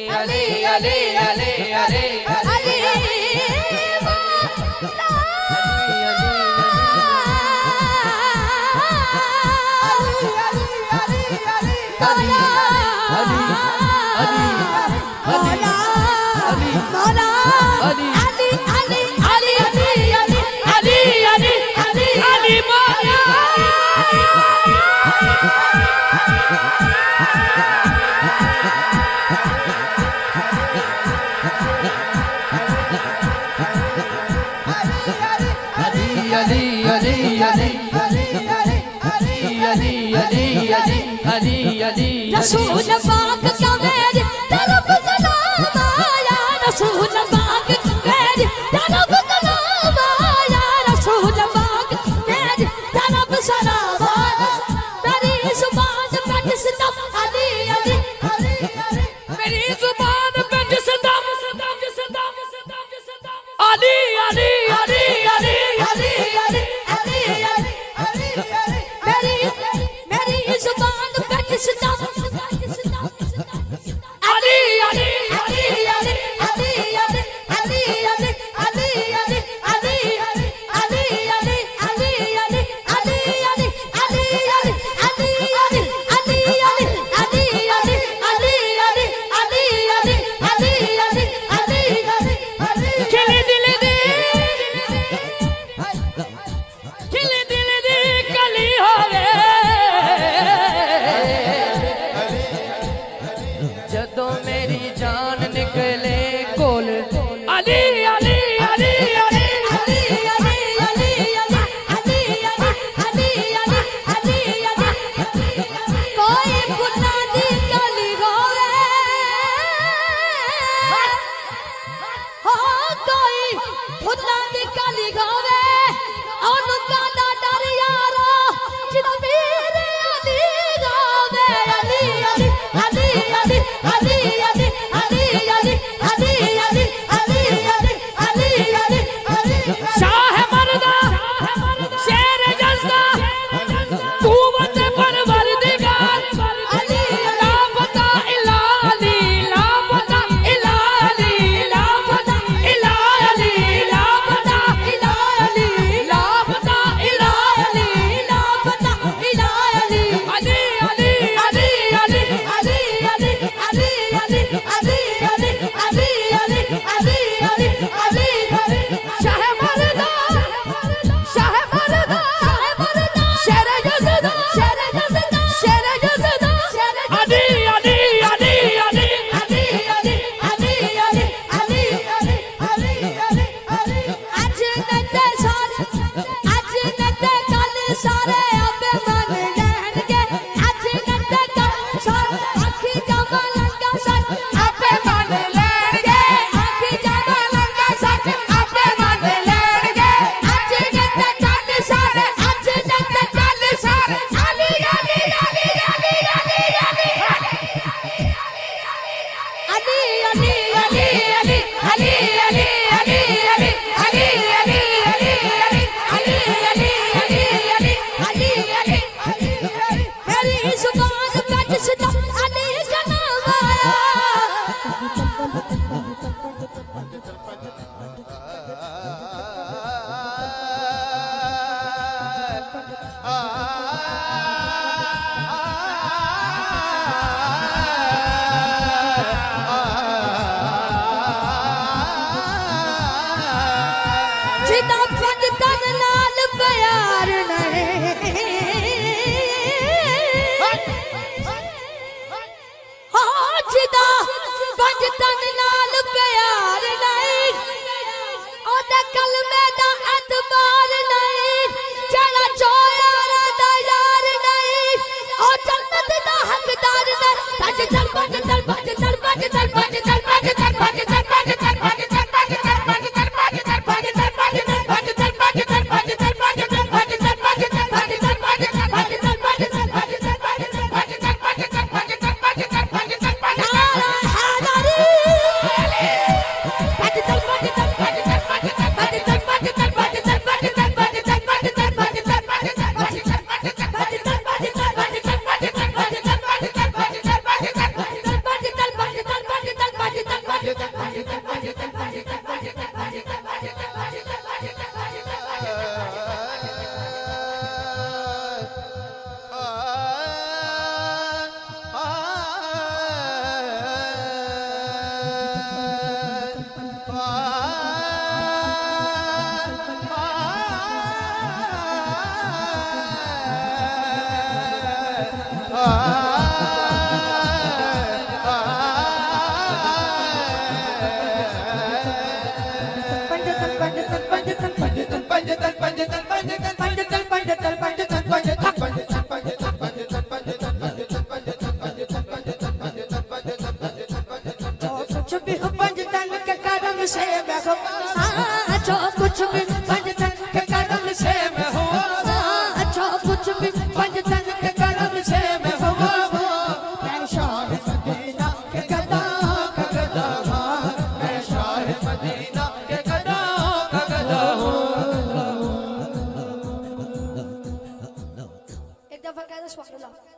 अली अली अली अली अली रसूल पाक का मेरी तरफ सलाम आया रसूल पाक मेरी तरफ सलाम आया रसूल पाक मेरी तरफ सलाम आया मेरी जुबान पे जिसदा अली अली मेरी जुबान पे जिसदा अली अली अली अली अली अली मेरी मेरी जुबान पे जिसदा जो कुछ भी पंजतन के करम से मैं हूँ जो कुछ भी पंजतन के करम से मैं हूँ मैं शाह मदीना के गदा का गदा मैं शाह मदीना के गदा का गदा हूँ एक दफा कह दो सुभान अल्लाह